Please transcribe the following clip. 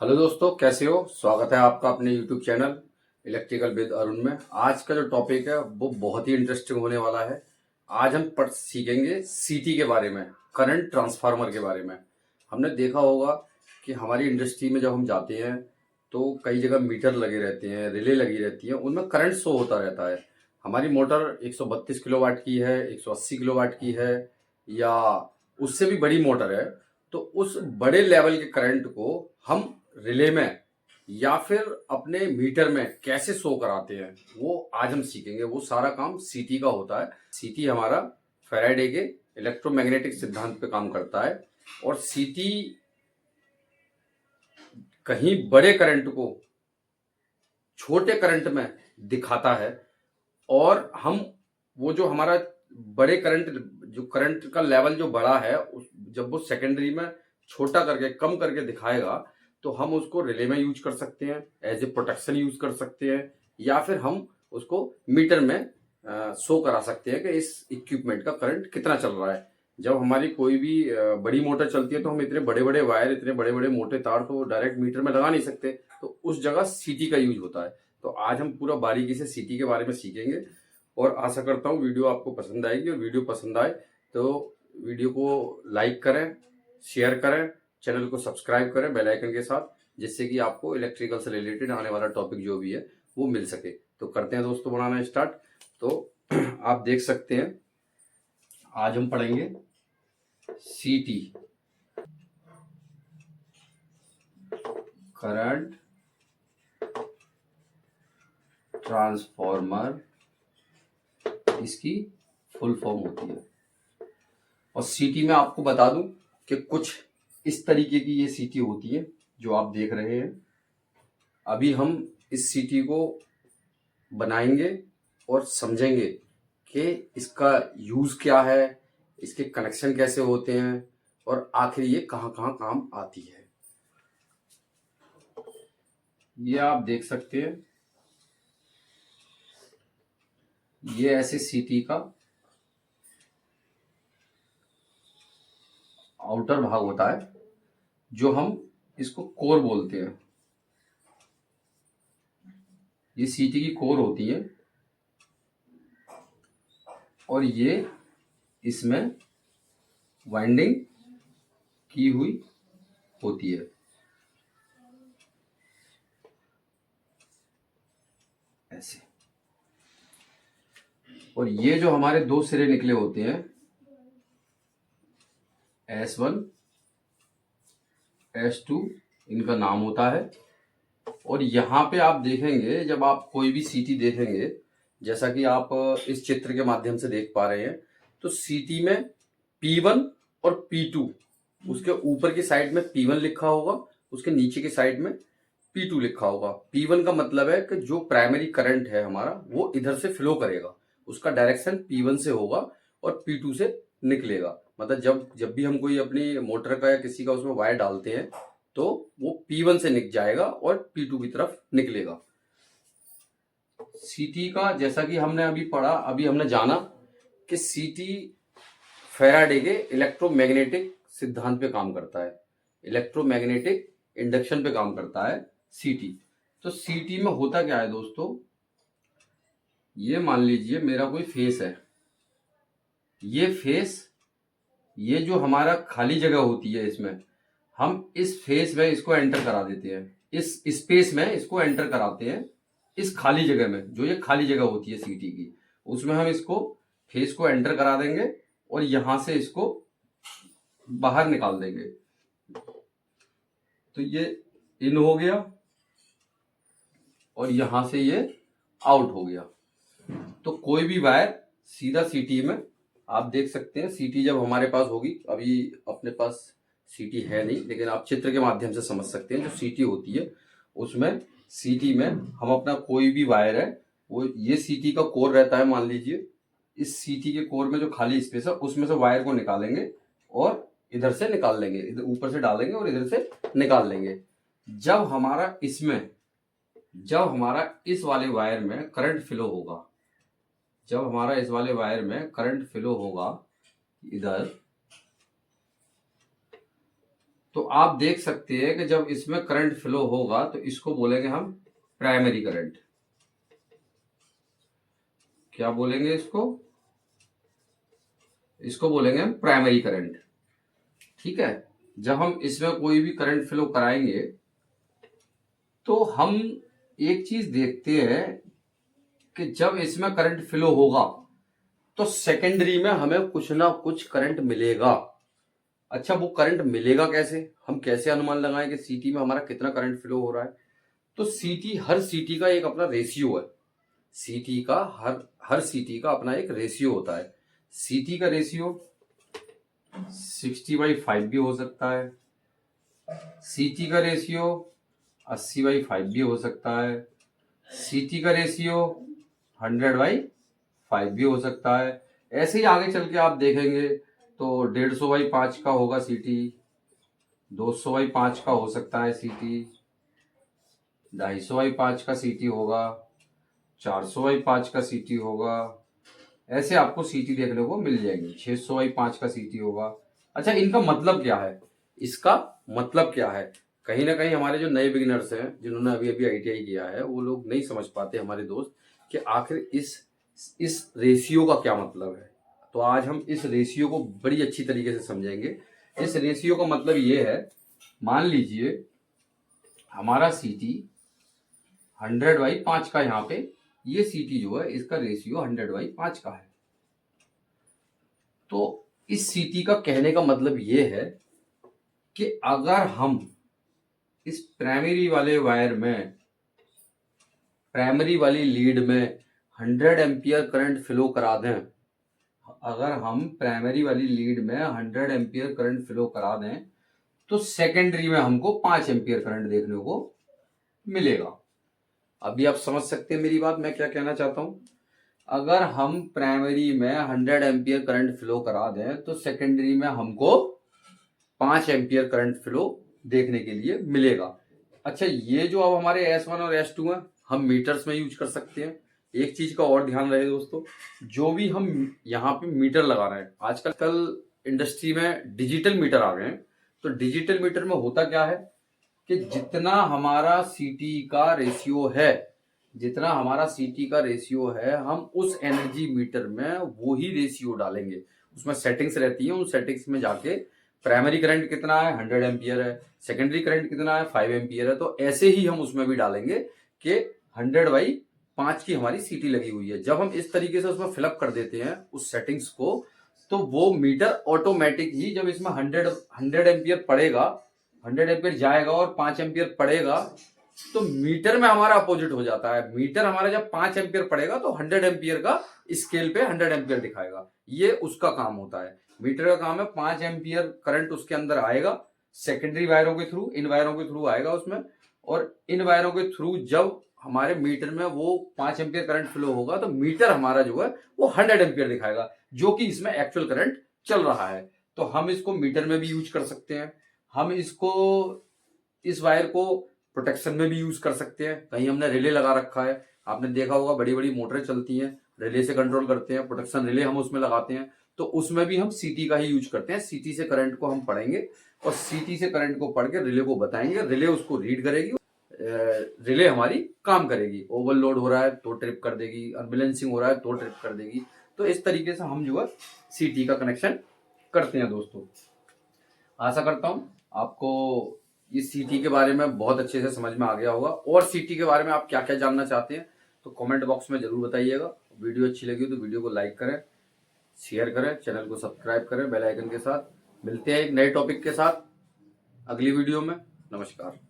Hello दोस्तों, कैसे हो। स्वागत है आपका अपने YouTube channel electrical with Arun में। आज का जो टॉपिक है वो बहुत ही इंटरेस्टिंग होने वाला है। आज हम पढ़ सीखेंगे सीटी के बारे में, करंट ट्रांसफार्मर के बारे में। हमने देखा होगा कि हमारी इंडस्ट्री में जब हम जाते हैं तो कई जगह मीटर लगे रहते हैं, रिले लगी रहती हैं, उनमें करंट शो होता रहता है। हमारी मोटर 132 किलोवाट की है, 180 किलोवाट की है, या उससे भी बड़ी मोटर है। तो उस बड़े लेवल के करंट को हम रिले में या फिर अपने मीटर में कैसे शो कराते हैं वो आज हम सीखेंगे। वो सारा काम सीटी का होता है। सीटी हमारा फैराडे के इलेक्ट्रोमैग्नेटिक सिद्धांत पे काम करता है, और सीटी कहीं बड़े करंट को छोटे करंट में दिखाता है। और हम वो जो हमारा बड़े करंट, जो करंट का लेवल जो बड़ा है, जब वो सेकेंडरी में छोटा करके कम करके दिखाएगा तो हम उसको रिले में यूज कर सकते हैं, एज ए प्रोटेक्शन यूज कर सकते हैं, या फिर हम उसको मीटर में शो करा सकते हैं कि इस इक्विपमेंट का करंट कितना चल रहा है। जब हमारी कोई भी बड़ी मोटर चलती है तो हम इतने बड़े बड़े वायर, इतने बड़े बड़े मोटे तार तो डायरेक्ट मीटर में लगा नहीं सकते, तो उस जगह सीटी का यूज होता है। तो आज हम पूरा बारीकी से सीटी के बारे में सीखेंगे, और आशा करता हूँ वीडियो आपको पसंद आएगी। और वीडियो पसंद आए तो वीडियो को लाइक करें, शेयर करें, चैनल को सब्सक्राइब करें बेल आइकन के साथ, जिससे कि आपको इलेक्ट्रिकल से रिलेटेड आने वाला टॉपिक जो भी है वो मिल सके। तो करते हैं दोस्तों बनाना स्टार्ट। तो आप देख सकते हैं आज हम पढ़ेंगे सीटी, करंट ट्रांसफॉर्मर, इसकी फुल फॉर्म होती है। और सीटी में आपको बता दूं कि कुछ इस तरीके की ये सीटी होती है जो आप देख रहे हैं। अभी हम इस सीटी को बनाएंगे और समझेंगे कि इसका यूज क्या है, इसके कनेक्शन कैसे होते हैं, और आखिर ये कहाँ कहाँ काम आती है। ये आप देख सकते हैं, ये ऐसे सीटी का आउटर भाग होता है जो हम इसको कोर बोलते हैं। ये सीटी की कोर होती है, और ये इसमें वाइंडिंग की हुई होती है ऐसे। और ये जो हमारे दो सिरे निकले होते हैं, S1 S2, इनका नाम होता है। और यहाँ पे आप देखेंगे, जब आप कोई भी सीटी देखेंगे, जैसा कि आप इस चित्र के माध्यम से देख पा रहे हैं, तो सीटी में P1 और P2, उसके ऊपर की साइड में P1 लिखा होगा, उसके नीचे की साइड में P2 लिखा होगा। P1 का मतलब है कि जो प्राइमरी करंट है हमारा वो इधर से फ्लो करेगा, उसका डायरेक्शन P1 से होगा और P2 से निकलेगा। मतलब जब जब भी हम कोई अपनी मोटर का या किसी का उसमें वायर डालते हैं तो वो P1 से निकल जाएगा और P2 की तरफ निकलेगा। सीटी का जैसा कि हमने अभी पढ़ा, अभी हमने जाना कि सीटी फैराडे के इलेक्ट्रोमैग्नेटिक सिद्धांत पे काम करता है, इलेक्ट्रोमैग्नेटिक इंडक्शन पे काम करता है सीटी। तो सीटी में होता क्या है दोस्तों, ये मान लीजिए मेरा कोई फेस है, ये फेस, ये जो हमारा खाली जगह होती है इसमें हम इस फेस में इसको एंटर करा देते हैं, इस स्पेस में इसको एंटर कराते हैं, इस खाली जगह में, जो ये खाली जगह होती है सीटी की, उसमें हम इसको फेस को एंटर करा देंगे और यहां से इसको बाहर निकाल देंगे। तो ये इन हो गया और यहां से ये आउट हो गया। तो कोई भी वायर सीधा सीटी में, आप देख सकते हैं सीटी जब हमारे पास होगी, अभी अपने पास सीटी है नहीं, लेकिन आप चित्र के माध्यम से समझ सकते हैं। जो सीटी होती है उसमें सीटी में हम अपना कोई भी वायर है, वो ये सीटी का कोर रहता है, मान लीजिए इस सीटी के कोर में जो खाली स्पेस है उसमें से वायर को निकालेंगे और इधर से निकाल लेंगे, इधर ऊपर से डालेंगे और इधर से निकाल लेंगे। जब हमारा इसमें, जब हमारा इस वाले वायर में करंट फ्लो होगा, जब हमारा इस वाले वायर में करंट फ्लो होगा इधर, तो आप देख सकते हैं कि जब इसमें करंट फ्लो होगा तो इसको बोलेंगे हम प्राइमरी करंट। क्या बोलेंगे इसको? इसको बोलेंगे हम प्राइमरी करंट। ठीक है। जब हम इसमें कोई भी करंट फ्लो कराएंगे तो हम एक चीज देखते हैं कि जब इसमें करंट फ्लो होगा तो सेकेंडरी में हमें कुछ ना कुछ करंट मिलेगा। अच्छा, वो करंट मिलेगा कैसे? हम कैसे अनुमान लगाएं कि सीटी में हमारा कितना करंट फ्लो हो रहा है? तो सीटी, हर सीटी का एक अपना रेशियो है। सीटी का हर सीटी का अपना एक रेशियो होता है। सीटी का रेशियो 60/5 भी हो सकता है। सीटी का रेशियो 80/5 भी हो सकता है। सीटी का रेशियो 100/5 भी हो सकता है। ऐसे ही आगे चल के आप देखेंगे तो 150/5 का होगा सीटी, 200/5 का हो सकता है सीटी, 250/5 का सीटी होगा, 400/5 का सीटी होगा। ऐसे आपको सीटी देखने को मिल जाएंगी। 600/5 का सीटी होगा। अच्छा, इनका मतलब क्या है? इसका मतलब क्या है? कहीं ना कहीं हमारे जो नए बिगिनर्स हैं, जिन्होंने अभी अभी आईटीआई किया है, वो लोग नहीं समझ पाते हमारे दोस्त कि आखिर इस रेशियो का क्या मतलब है। तो आज हम इस रेशियो को बड़ी अच्छी तरीके से समझेंगे। इस रेशियो का मतलब ये है, मान लीजिए हमारा सीटी 100/5 का, यहाँ पे ये सीटी जो है इसका रेशियो 100/5 का है। तो इस सीटी का कहने का मतलब ये है कि अगर हम इस प्राइमरी वाले वायर में, प्राइमरी वाली लीड में 100 एम्पियर करंट फ्लो करा दें, अगर हम प्राइमरी वाली लीड में 100 एम्पियर करंट फ्लो करा दें तो सेकेंडरी में हमको 5 एम्पियर करंट देखने को मिलेगा। अभी आप समझ सकते हैं मेरी बात, मैं क्या कहना चाहता हूं। अगर हम प्राइमरी में 100 एम्पियर करंट फ्लो करा दें तो सेकेंडरी में हमको 5 एम्पियर करंट फ्लो देखने के लिए मिलेगा। अच्छा, ये जो अब हमारे S1 और S2 हैं, हम मीटर्स में यूज कर सकते हैं। एक चीज का और ध्यान रहे दोस्तों, जो भी हम यहाँ पे मीटर लगा रहे हैं, आजकल इंडस्ट्री में डिजिटल मीटर आ गए हैं। तो डिजिटल मीटर में होता क्या है कि जितना हमारा सीटी का रेशियो है, जितना हमारा सीटी का रेशियो है, हम उस एनर्जी मीटर में वो ही रेशियो डालेंगे। उसमें सेटिंग्स रहती हैं, उन सेटिंग्स में जाके प्राइमरी करंट कितना है 100 एम्पियर है, सेकेंडरी करंट कितना है 5 एम्पियर है, तो ऐसे ही हम उसमें भी डालेंगे कि 100/5 की हमारी सीटी लगी हुई है। जब हम इस तरीके से उसमें फिलअप कर देते हैं उस सेटिंग्स को, तो वो मीटर ऑटोमेटिक ही जब इसमें 100 एम्पियर पड़ेगा, 100 एम्पियर जाएगा और 5 एम्पियर पड़ेगा, तो मीटर में हमारा अपोजिट हो जाता है। मीटर हमारा जब 5 एम्पियर पड़ेगा तो 100 एम्पियर का स्केल पे 100 एम्पियर दिखाएगा। ये उसका काम होता है। मीटर का काम है 5 एम्पियर करंट उसके अंदर आएगा, सेकेंडरी वायरों के थ्रू, इन वायरों के थ्रू आएगा उसमें, और इन वायरों के थ्रू जब हमारे मीटर में वो 5 एम्पियर करंट फ्लो होगा तो मीटर हमारा जो है वो 100 एम्पियर दिखाएगा, जो कि इसमें एक्चुअल करंट चल रहा है। तो हम इसको मीटर में भी यूज कर सकते हैं। हम इसको, इस वायर को प्रोटेक्शन में भी यूज कर सकते हैं। कहीं हमने रिले लगा रखा है, आपने देखा होगा बड़ी बड़ी मोटरें चलती हैं, रिले से कंट्रोल करते हैं, प्रोटेक्शन रिले हम उसमें लगाते हैं, तो उसमें भी हम सीटी का ही यूज करते हैं। सीटी से करंट को हम पढ़ेंगे और सीटी से करंट को पढ़ के रिले को बताएंगे, रिले उसको रीड करेगी, रिले हमारी काम करेगी। ओवरलोड हो रहा है तो ट्रिप कर देगी, अनबैलेंसिंग हो रहा है तो ट्रिप कर देगी। तो इस तरीके से हम जो है सीटी का कनेक्शन करते हैं दोस्तों। आशा करता हूं आपको इस सीटी के बारे में बहुत अच्छे से समझ में आ गया होगा। और सीटी के बारे में आप क्या क्या जानना चाहते हैं तो कमेंट बॉक्स में जरूर बताइएगा। वीडियो अच्छी लगी तो वीडियो को लाइक करें, शेयर करें, चैनल को सब्सक्राइब करें बेल आइकन के साथ। मिलते हैं एक नए टॉपिक के साथ अगली वीडियो में। नमस्कार।